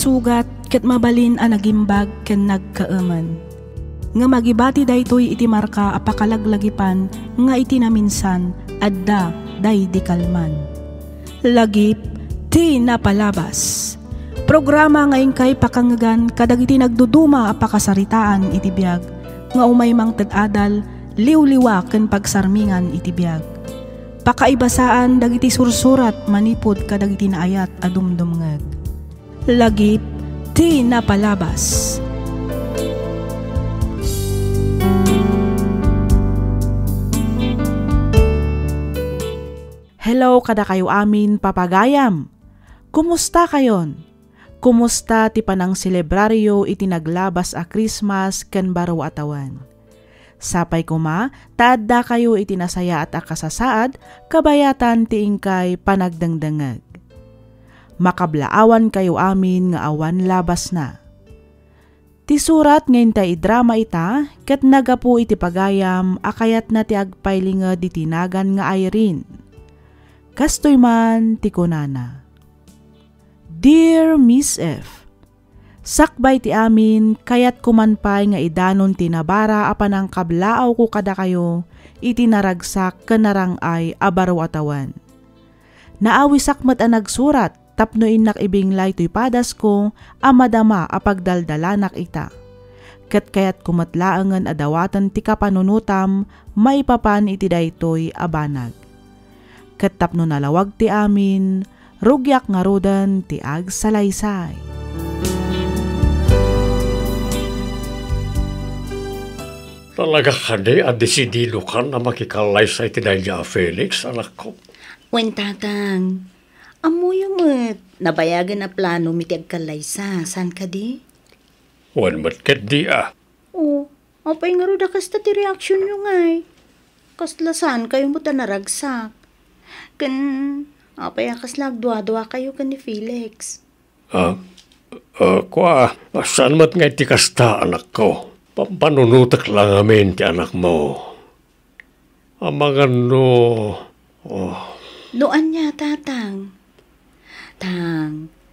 sugat ket mabalin a nagimbag ken nagkaaman. Nga magibati daytoy iti marka apakalaglagipan nga iti naminsan adda day di kalman. Lagip ti napalabas. Programa ngayon kay pakangagan kadagiti nagduduma apakasaritaan iti biag nga umay mang tad-adal liw-liwa ken pagsarmingan iti biag. Pakaibasaan dagiti sursurat manipod kadagiti naayat a dumdumngeg. Lagip ti napalabas. Hello kada kayo amin papagayam. Kumusta kayon? Kumusta ti panang selebraryo iti naglabas a Christmas ken baro atawan? Sapay kuma, taadda kayo iti nasaya at akasasaad, kabayatan ti ingkay panagdangdangag. Makablaawan kayo amin nga awan labas na. Ti surat ngayon ta idrama ita, ket nagapu iti pagayam, akayat na ti agpailingad di tinagan nga Irene. Kastoy man ti kunana. Dear Miss F, sakbay ti amin, kayat kumanpay nga idanon tinabara apanang kablaaw ko kada kayo, iti naragsak kanarang ay abaro atawan. Naawisak mat ang nagsurat, tapno inak ibinglay to'y padas ko, amadama apagdaldalanak ita. Kat kayat kumatlaangan adawatan ti kapanunutam, maipapan iti daytoy abanag. Kat tapno nalawag ti amin, rugyak nga rodan ti agsalaysay. Talaga ka di, desidido ka na makikalay sa itinadya Felix, anak ko. Wen tatang, amuyo mo't nabayagan na plano mitiag kalaysa, san ka di? Wen mat ket di Oo, apay nga roda kasta ti reaksyon nyo ngay. Kaslasan kayo mo ta naragsak. Kan, apay akaslag dua-dua kayo kan ni Felix. Saan mat nga iti kasta, anak ko? Pampanunutak lang amin ti anak mo. Amangan no... Noan niya, tatang.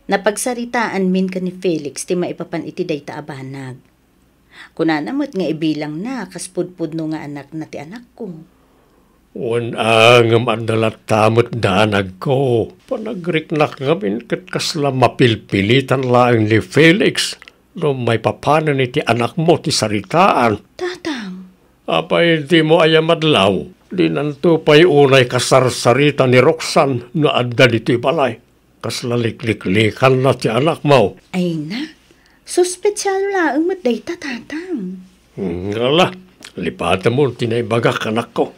Napagsaritaan min ka ni Felix ti maipapan iti dayta abanag. Kunanamot nga ibilang na, kaspudpud no nga anak na ti anak ko. Wan nga mandalat tamot danag ko. Panagriknak ngamin kat kasla mapilpilitan lang ni Felix. No may papanan iti anak mo ti saritaan. Tatang. Apay di mo ayamadlaw. Di nanto pa'y unay kasarsarita ni Roxanne na adda dito balay. Kaslalikliklikan na ti anak mo. Ay na, so spesyal lang mat dayta, tatang. Ngala, lipatan mo tinaybagak anak ko.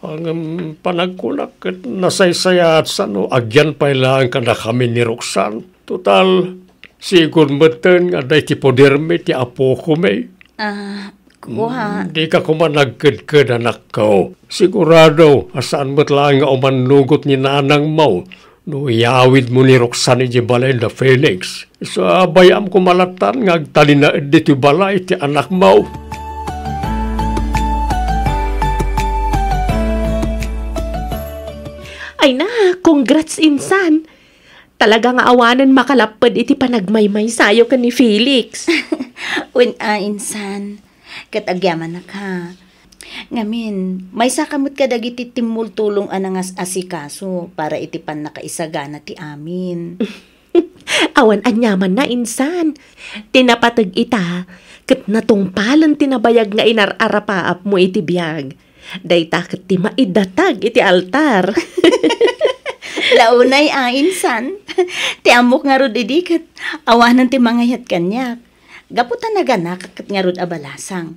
Ang panagkunak at nasaysaya at sano, agyan pa'y lang ka na kami ni Roxanne. Total, sigur matan nga day ti poderme ti apo ko may. Kuha. Di ka kumanagkad-kad anak ko. Sigurado, asaan mo't lang nga umanugot ni nanang mo. No iawid mo ni Roxanne di balay na Felix. Sa bayam ko malatan nga agtalinaad di ti balay ti anak mo. Ay na, congrats insan. Talaga nga awanan makalapad iti panagmaymay sayo ka ni Felix. Insan, katagyaman na ka. Ngamin, may sakamot ka dagiti timultulong anangas asikaso para iti pan nakaisagana ti amin. Awan anyaman na insan. Tinapatag ita, kat natungpalan tinabayag nga inararapaap mo iti biyag. Dayta kat ti maidatag iti altar. Launay insan. Ti amok nga rod idikat. Awanan ti mangayat kanyak. Gaputan na ganak kat nga rod abalasang.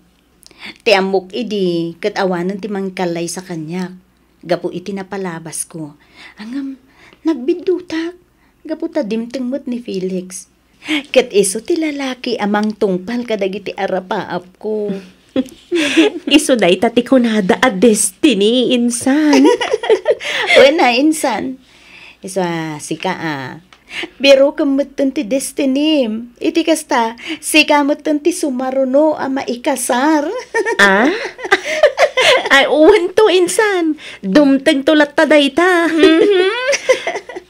Ti amok idi kat awanan ti mangkalay sa kanyak. Gapu iti napalabas ko. Angam, nagbidutak. Gaputa dimteng mo't ni Felix. Kat iso ti lalaki amang tungpal kadagiti arapaap ko. Iso day tati kunada a destiny, insan. Wena, insan. Iso sika Biro kamutan ti destiny. Iti kasta, sika mutan ti sumaruno a maikasar. Ay, uwan to, insan. Dumteng tulat ta day ta.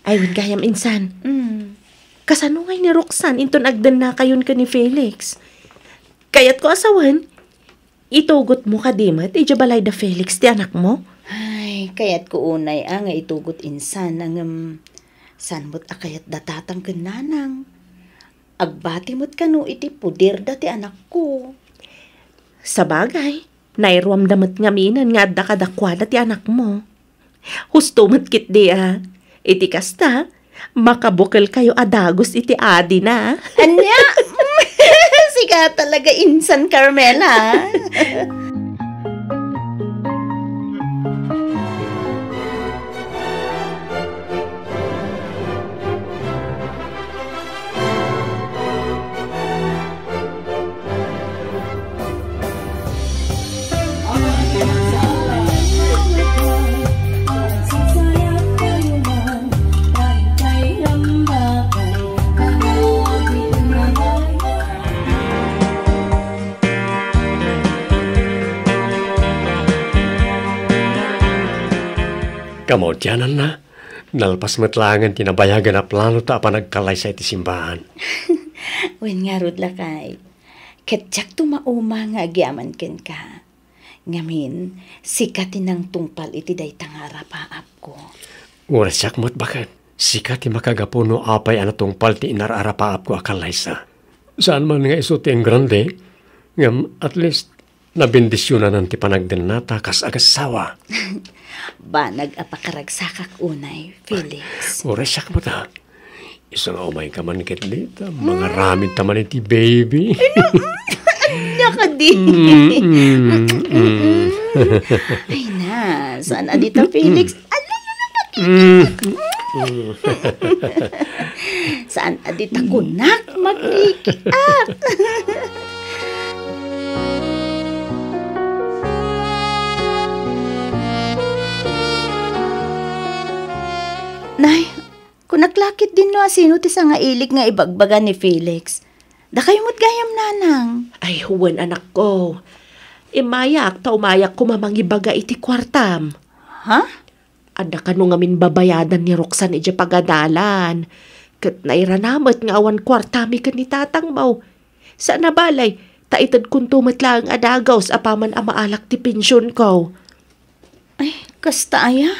Ay, gayam, insan. Kasano ngay ni Roxanne inton agdan na kayon ka ni Felix. Kaya't ko asawan, itugot mo ka dimat, balay da Felix ti anak mo? Ay, kaya't ko unay nga itugot insan ang sanmot akayat datatang kananang. Agbati mo't kanu iti pudir da ti anak ko. Sa bagay, nairuam damat ngaminan nga adda kadakwada ti anak mo. Husto mo't kit di iti kasta, makabukal kayo adagos iti adi na. Anya? Siga talaga insan, Carmela. Kamodyanan na. Nalpas matlangan tinabayagan na plano ta pa nagkalay sa iti simbahan. Wen nga rod lakay. Ketyak tumauma nga agyaman ken ka. Ngamin, sikatin ng tungpal iti daytang harapaap ko. Urasyak mo't bakit? Sikat ti makagapuno apay ana tungpal ti inararapaap ko akalay sa. Saan man nga iso ti ang grande, ngam at least nabindisyonan ng ti panagdenata kas agasawa. Ba nag-apakaragsakak unay, Felix. Urasyak mo ta. Isang umay ka man kit dito. Mga ramid taman iti baby. Naka di. Ay na, saan adita, Felix? Saan adita kunak? Magrikiat. Nay, kunaklakit din no asino ti sa nga ilig nga ibagbagan ni Felix. Da kayo mo't gayam nanang. Ay, huwan anak ko. Imayak ta umayak ko mamangibaga iti kwartam. Ha? Ada ka nung amin babayadan ni Roxanne iti pagadalan. Kat nairanamat nga awan kwartami ka ni tatang mau. Sa nabalay, taitad kung tumatla ang adagaw sa apaman amaalak ti pensyon ko. Ay, kasta aya.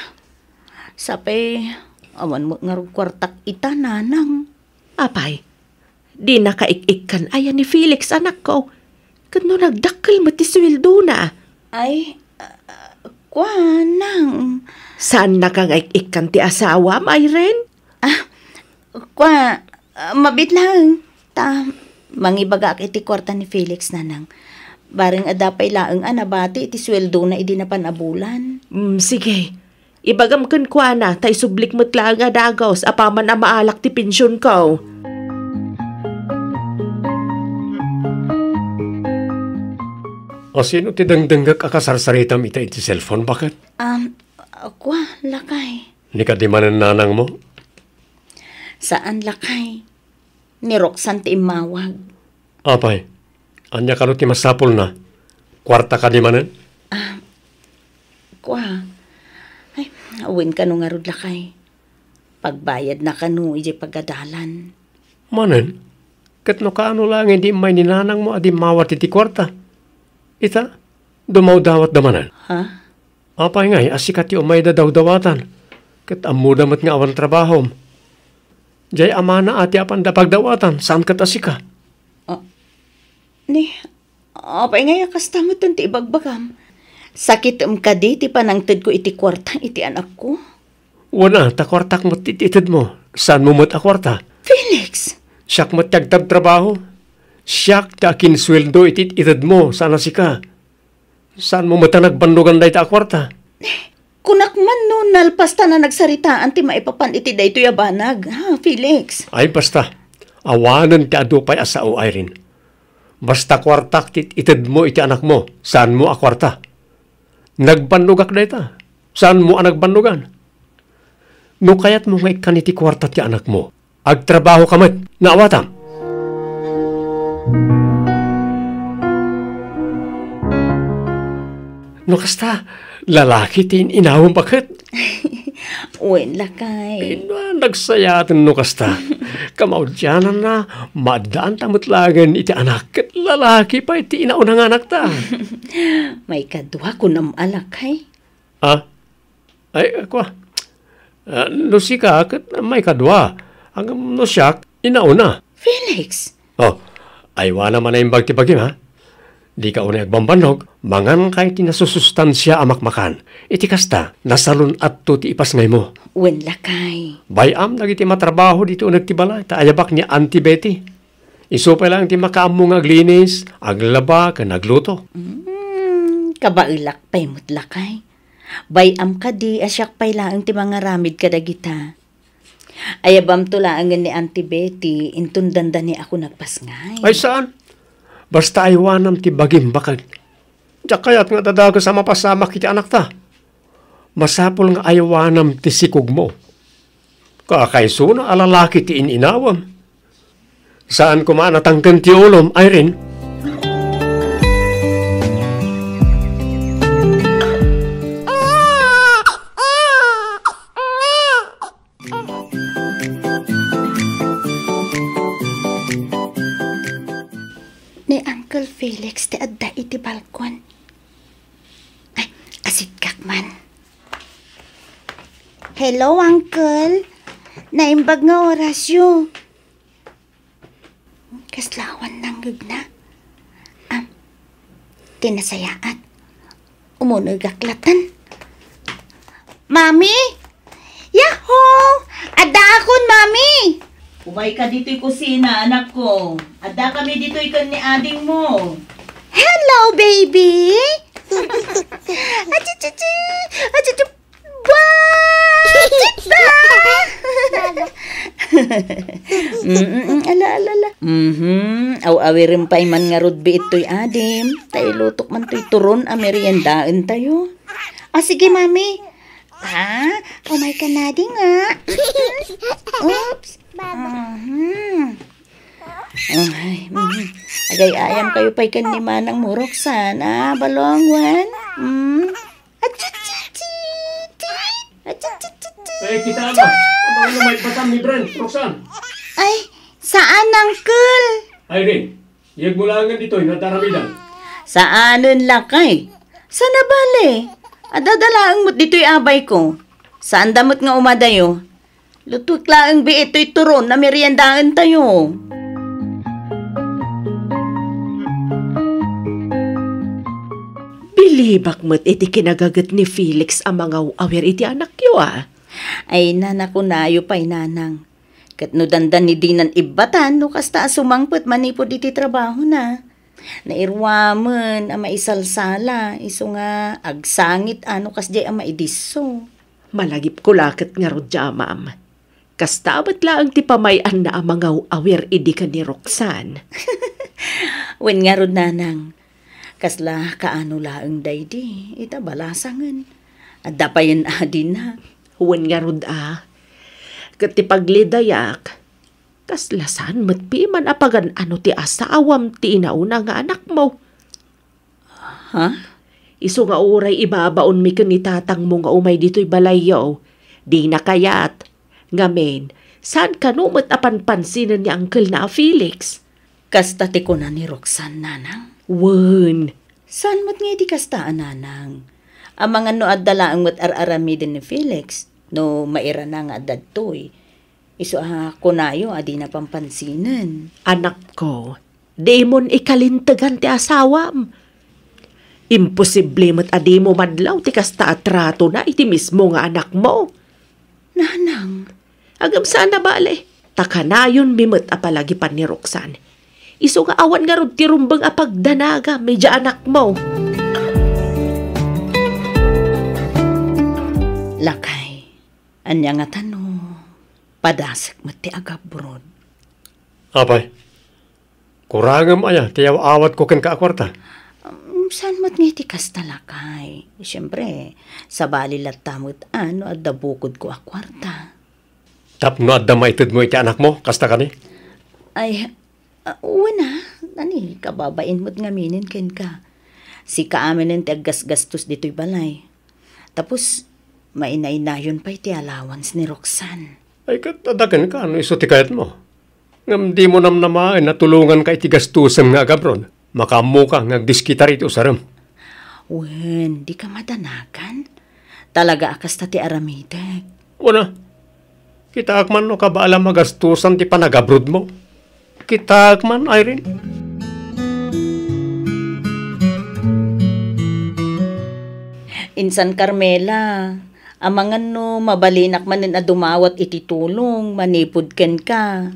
Sapay, awan mo nga kwartak ita nanang. Apay, di nakaik-ikkan aya ni Felix anak ko. Kano nagdakkel mo ti sweldo na. Ay, nang. Saan nakangik-ikkan ti asawa, Myren? Mabit lang. Mangibaga iti kwarta ni Felix nanang. Baring adapay laeng anabati iti sweldo na idi na panabulan. Sige. Ibagam kan kwa na, tay sublik mo't lang nga dagaw sa apaman na maalak ti pensyon ko. O sino ti dangdanggak akasarsaritam ita iti cellphone, bakit? Lakay. Ni ka di manan nanang mo? Saan lakay? Ni Roxanne ti imawag. Apay, anya ka no ti masapol na. Kwarta ka di manan? Ay, awin ka no nga rod lakay. Pagbayad na ka no, iji pagadalan. Manan? Kat no kaano lang hindi may ninanang mo adi mawat iti kwarta. Ita, dumaw dawat damanan. Ha? Apay ngay, asikat yung umay da daw dawatan. Kat amuda mat nga awan trabahom. Jay amana ati apan da pagdawatan, saan kat asika? Apay ngay, kastamot ti ibagbagam. Sakit ka di, ti panangtid ko iti kwarta, iti anak ko. Wana, ta kwartak mo tititid mo. Saan mo mo't akwarta? Felix! Siyak mo't tagtab trabaho. Siyak ta kinsweldo ititid mo, sana sika. Saan mo mo't nagbandugan da ita akwarta? Kunak man no, nalpasta na nagsaritaan ti maipapan iti da ito yabanag. Ha, Felix? Ay basta, awanan ti adupay asao Irene. Basta kwartak ititid mo iti anak mo, saan mo akwarta? Nagbandugak da ita. Saan mo nagbandugan? No kayat mo nga ikan iti kwarta ti anak mo. Agtrabaho ka mat, naawatam. No kasta, lalaki tin inawang bakit? Uwin lakay. Nagsayatan no kasta. Kamaudyanan na, madaan tamutlagan iti anak ket lalaki pa iti inaunang anak ta. May kadwa ko namalak, hay. Ay, kwa. No si ka, ket may kadwa. Hanggang no siya, inauna. Felix, Aywa naman na yung bagti-bagim, ha? Di ka unay agbambanog, mangan kay tinasusustansya amakmakan. Iti kasta, nasalun at to ti ipas ngay mo. wen lakay. Bayam, nagiti matrabaho dito nagtibala, taayabak ni Auntie Betty. Isupay lang ti makaamong aglinis, aglaba, ka nagluto. Kabailak pa'y mo't lakay. Bayam ka di, asyak pa'y laang ti mga ramid kadagita. Ayabam to laangan ni Auntie Betty, intundanda ni ako nagpasngay. Ay saan? Basta aywanam ti bagim bakag. Diyak kayat nga tadaga sa mapasamak iti anak ta. Masapol nga aywanam ti sikog mo. Kakaiso na alalaki ti ininawam. Saan kumanatangkan ti ulom, Irene? Ni Uncle Felix ti adda iti balkon. Ay, asit kakman. Hello, Uncle. Naimbag nga orasyo. Kaslawan ng gugna. Tinasayaat. Umunugaklatan. Mami! Yahoo! Adda akon, Mami! Umay ka dito'y kusina, anak ko. Adda kami dito'y kan ni ading mo. Hello, baby! Achichichi! Achichi! Bakita! Ala. Aw-awirin pa'y man nga rudbi ito'y adim. Tayo lutok man to'y turon, ameriendaan tayo. Sige, Mami. Umay ka na di nga. Oops. Agay ayam kayo pa'y kan ni Manang Muroksan, balongwan. Ay, kita ba? Ano may patam ni Brent, Roxanne? Ay, saan, Uncle? Irene, iyag mo lang dito, nadaramidan. Saanon lakay? Sa nabali? Adadalaang mo't dito'y abay ko. Saan damot nga umadayo? Lutuk laang bi ito'y turon na meriendaan tayo. Bilibak mo't iti kinagagat ni Felix ang mga awir iti anak yo Ay, nanak ko nayo pa'y nanang. Kat no dandan ni dinan ibatan, no kasta sumangpot manipod iti trabaho na. Nairwaman, ang maisalsala, iso nga agsangit ano kasdi ang maidiso. Malagip ko lakit nga rodya, ma'am. Kastabat lang ti pamayan na ang mga awir idi ka ni Roxanne. Wen nga rod nanang, kasla kaano laang daydi, ita balasangan. Adda pa yan adin na. Huwan nga rod kat ti paglidayak, kaslasan matpi man apagan ano ti asawam ti inauna nga anak mo. Ha? Iso nga uray ibabaon mi ken ni tatang mo nga umay dito'y balayaw. Di na kayat. Ngamen, saan ka numot apan pansinan ni Uncle na Felix? Kasta ti ko na ni Roxanne, nanang. Wen. Saan mo't nga di kastaan, nanang? Ang mga no adalaang mo't ar-aramidin ni Felix, no maira na nga dadtoy. Iso kunayo adi na pampansinan. Anak ko, di mon ikalintagan ti asawam. Imposible mo't adi mo madlaw ti kasta atrato na iti mismo nga anak mo. Nanang, agam sana bale, takanayon bimot apalagi pan ni Roxanne. Iso nga awan nga rod ti rumbang apagdanaga, medya anak mo. lakay, anya nga tano, padasek mo ti agabrod. Apay, kurangam aya, tiyaw awat ko ken kaakwarta. Saan mo't nga ti kasta lakay? Siyempre, sa bali latamot ano at dabukod ko akwarta. Tapno at damaitid mo iti anak mo, kasta ka ni? Ay, wala. Nani, kababain mo't ngaminin ken ka. Si kaamin ng tiaggas-gastos dito'y balay. Tapos, mainay-nayon pa iti allowance ni Roxanne. Ay katadagan ka, ano iso ti kayat mo? Ngam di mo namnamain na tulungan ka itigastusam nga agabron. Makamu ka ngagdiskita rito saram. Wen, di ka madanagan. Talaga akas ta ti aramideg. Una, kita akman no ka ba alam magastusan ti panagabrod mo? Kita akman, Irene. Insan Carmela, amangan no mabalinak manin a dumawat iti tulong, manipod ken ka.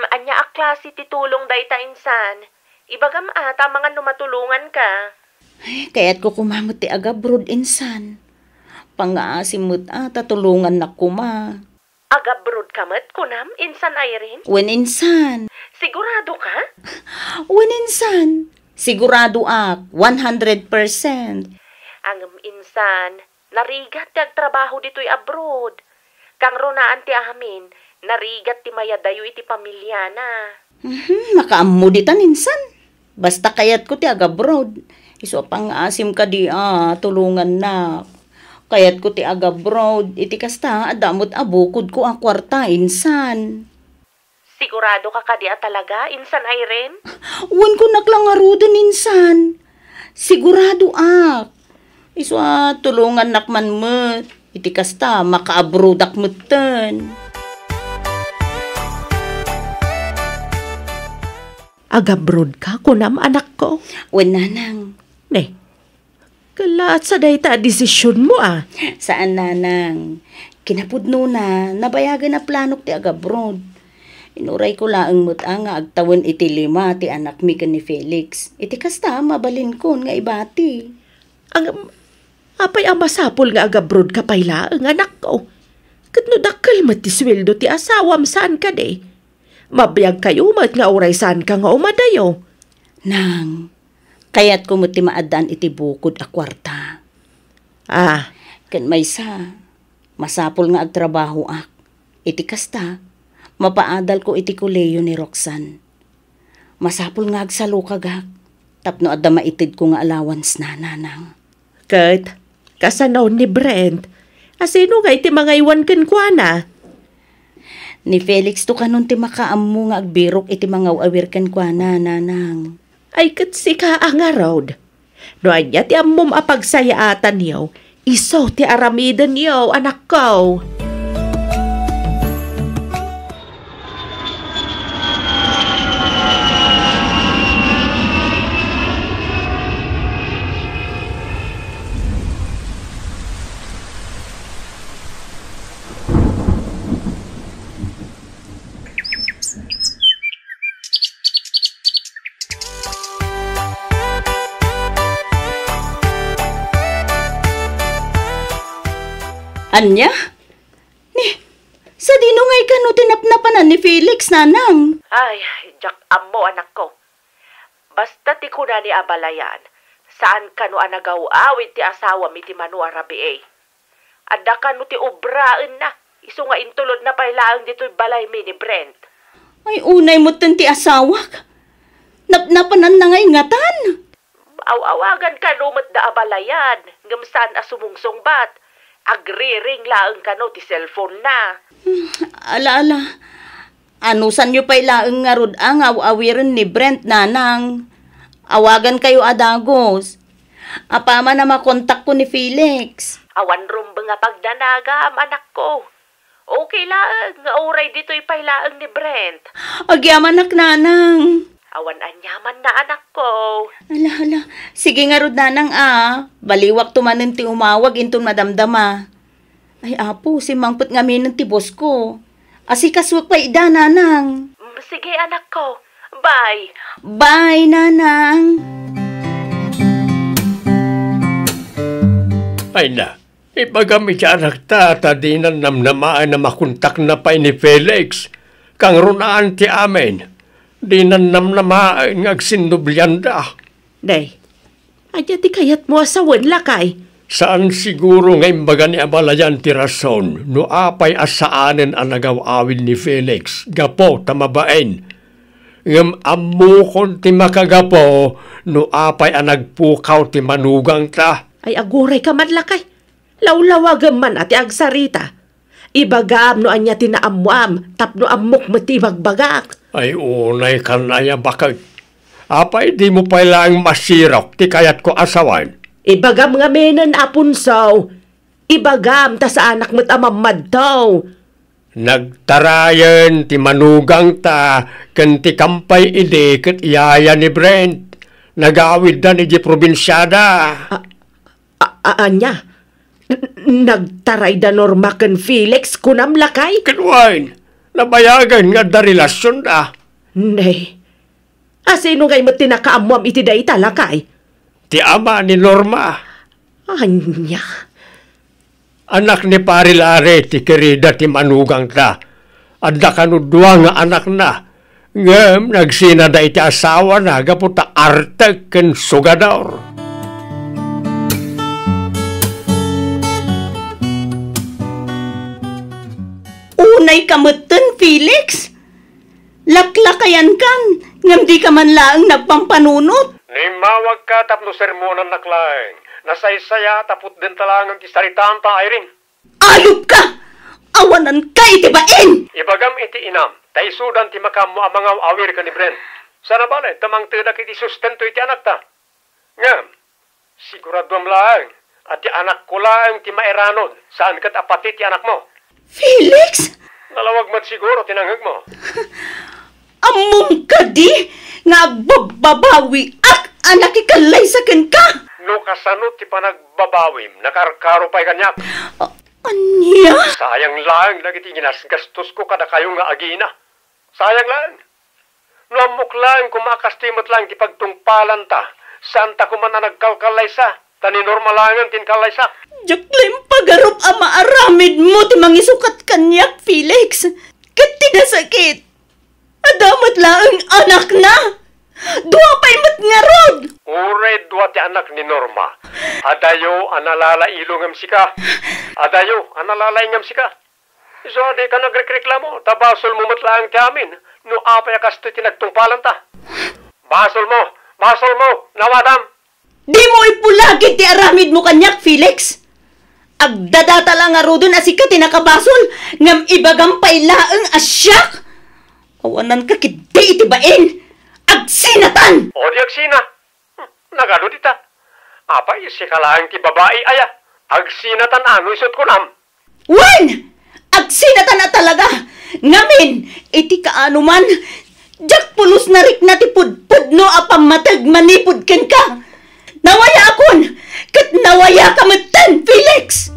Anya a klase ti tulong dayta insan. Ibagam ata mga numatulungan ka. Ay, kaya't ko kumamot ti agabrod insan. Pangaasimot ata tulungan na kuma. Agabrod kamat kunam, insan Irene? Wen insan. Sigurado ka? Wen insan. Sigurado ak, 100%. Ang insan, narigat ti agtrabaho dito'y abroad. Kang runaan ti amin, narigat ti mayadayo iti pamilya na. Makaammo ditan insan. Basta kayat ko ti agabrod. Iso pang asim ka di tulungan na. Kayat ko ti agabrod. Iti kasta adamot abukod ko ang kwarta insan. Sigurado ka kadi talaga, insan Irene? Uwan ko naklangarudan insan. Sigurado ak. Iso tulungan nakman mo. Iti kasta makaabroad ak mutan. Agabrod ka kunam anak ko? Wen nanang. Ne, kalaat sa dayta desisyon mo Saan nanang? Kinapudno na, nabayagan na planok ti agabrod. Inuray ko laang mutang nga agtawon iti 5 ti anak mi ken ni Felix. Iti kasta mabalin kon nga ibati. Ang apay ang masapol nga agabrod ka payla ang anak ko. Kat no dakkel mat ti sweldo ti asawam saan ka de. Mabiyag kayo mat nga oray saan ka nga umadayo. Nang, kayat ko mo ti maadaan iti bukod a kwarta. Ken maysa, masapol nga agtrabaho ak. Iti kasta, mapaadal ko iti kuleyo ni Roxanne. Masapol nga agsalo kagak. Tapno adda maitid ko nga allowance na nanang. Kat, kasanaw ni Brent, asino nga iti mga iwan ken kuana? Ni Felix to kanon ti makaammo nga agbirok iti mga awir ken kuana nanang. Ay kat si ka ang road. No anya ti ammom apagsayaatan niyo, iso ti aramidan niyo anak ko. Anya? Sa dinungay ka no tinapnapanan ni Felix, nanang. Ay, jak ammo anak ko. Basta ti kuna ni abalayan, saan ka no anagaw awit ti asawa mi ti Manu Arabi Adda ka no ti ubraan na, iso nga intulod na pailaang dito'y balay mi ni Brent. Ay, unay mo ti asawak. Napnapanan na ngay ngatan. Awagan ka no mat da abalayan, ngamsan asumungsong bat. Agri-ring laang ka no, ti cellphone na. Ala. Anusan nyo pa'y laang nga rod ang awirin ni Brent, nanang. Awagan kayo adagos. Apama na makontak ko ni Felix. Awan rumba nga pagdanaga, anak ko. Okay laang, nga oray dito'y pa'y laang ni Brent. Agyaman nak, nanang. Awan anyaman na anak ko. Ala. Sige nga rod nanang baliwak tumanin ti umawag intong madamdama. Ay apo, si mangput nga minin ti boss ko. Asikaswag pa ida nanang. Sige anak ko. Bye. Bye nanang. Ay na, ipagami siya anak di na namnamaan na makuntak na pa ni Felix. Kang runaan ti amin. Di na namnamaan ngagsindublyan Day, adya ti kayat mo asawan lakay. Saan siguro ngay baga ni abalayan ti rason no apay asaanen ang nagawawin ni Felix. Gapo tamabain. Ngam amukon ti makagapo no apay ang nagpukaw ti manugang ta. Ay aguray ka man lakay. Lawlawagan man ati agsarita. Ibagam no anya tinaamuam, tapno amok matibagbagak. Ay unay kanaya bakag. Apay di mo pailang masirok ti kayat ko asawan. Ibagam nga menan apunsaw. Ibagam ta sa anak mo't amamad daw. Nagtarayan ti manugang ta ken ti kampay ide ket iyaya ni Brent. Nagawid da ni di probinsyada. Anya? Nagtaray da Norma ken Felix kunam lakay? Kenwain, nabayagan nga da relasyon da. Nay, asino ngay mo tinakaamuam iti da italakay? Ti ama ni Norma. Anya? Anak ni Parilare ti kerida ti manugang ta. Adda kanudwa nga anak na. Ngem nagsina da iti asawa na gaputa arte ken sugador. Unay kamutan, Felix. Laklakayan kan, ngam di ka man laang nagpampanunot. Nimawag ka tapno sermonan naklaeng. Nasaysaya tapot din talangan ti saritaan ta Irene. Ayop ka! Awanan ka itibain! Ibagam iti inam, taisudan ti makamu amangaw awir ka ni Brent. Sana bale, tamang tidak iti sustento iti anak ta. Ngam, siguraduam laang, at ti anak ko laang ti maeranod, saan kat apati ti anak mo. Felix! Nalawag mat siguro tinanghag mo. Among ka di nga agbababawi ak anak ikalay sa ken ka! No kasanot ti panagbabawim, nakarkaro pa'y kanyak. Anya? Sayang lang, nagiti ginasgastos ko kada kayo nga agina. Sayang lang. No amok lang, kumakastimot lang ti pagtungpalan ta. Santa ko man na nagkalkalay sa, tani normalangan tin kalay sa. Jaklim pagarup ama aramid mo ti mangisukat kanyak, Felix. Kat tinasakit. Adamat lang anak na. Dua pa'y matngarod. Uray dua ti anak ni Norma. Adayo analala ilongam sika. Adayo analala ingam sika. So di ka nagreklamo, tabasol mo matlaang ti amin. No apay kasto ti nagtungpalan ta. Basol mo, nawadam. Di mo ipulagit ti aramid mo kanyak, Felix. Agdadata lang nga rodon asika ti nakabasol. Ngam ibagam pa'y laang asyak. Awanan ka kiti itibain. Agsinatan! O di agsina. Nagado dita. Apay, si kalaang ti babae aya. Agsinatan ano isot ko nam. Wen! Agsinatan na talaga! Ngamin, iti kaano man. Jak pulos na rik na ti pudpud no apam matag manipud ken ka. Nawaya akon! Kat nawaya ka matan, Felix!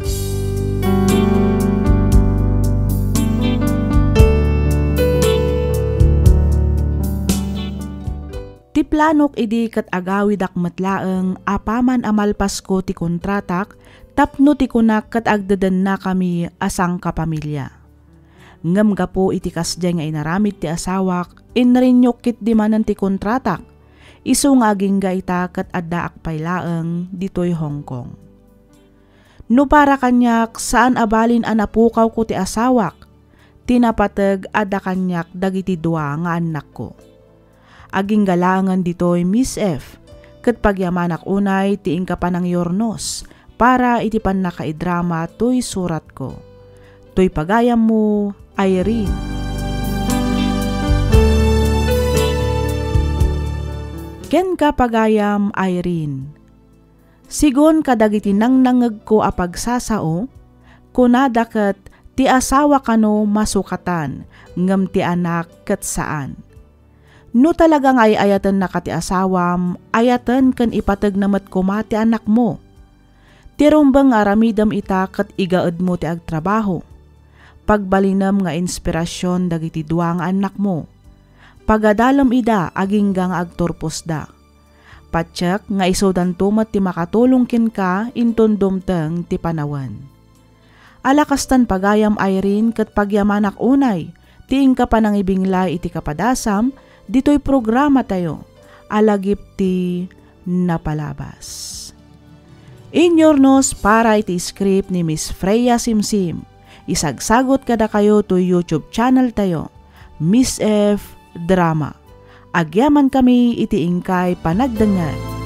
Ti planok idi kat agawid ak matlaeng apaman amalpas ko ti kontratak tapno ti kunak kat agdadan na kami asang kapamilya. Ngam gapo iti kasdya nga inaramid ti asawak inrinyok kit di manan ti kontratak iso nga aging gaita kat adda ak paylaeng ditoy Hong Kong. No para kanyak saan abalin anapukaw ko ti asawak tinapateg adda kanyak dagiti dua nga anak ko. Aging galangan ditoy Miss F. Kat pagyamanak unay tiing ka pa ng yornos para iti pan nakaidrama to'y surat ko. To'y pagayam mo, Irene. Ken ka pagayam, Irene. Sigon kadagiti nang nangag ko apagsasao, kunadakat ti asawa kano masukatan, ngam ti anak kat saan. No talagang ay ayatan na kati asawam, ayatan kan ipatag namat kumati anak mo. Tirumbang aramidam ita kat igaad mo ti agtrabaho. Pagbalinam nga inspirasyon dagiti duwang anak mo. Pagadalam ida aging gang agturpos da. Patsak nga isodan tumat ti makatulong kin ka inton dumteng ti panawan. Alakastan pagayam Irene kat pagyamanak unay, tiing ka pa nang ibinglay iti kapadasam, dito'y programa tayo, alagip ti napalabas. Inyornos para iti script ni Miss Freya Simsim. Isagsagot kada kayo to YouTube channel tayo, Miss F Drama. Agyaman kami iti ingkay panagdangan.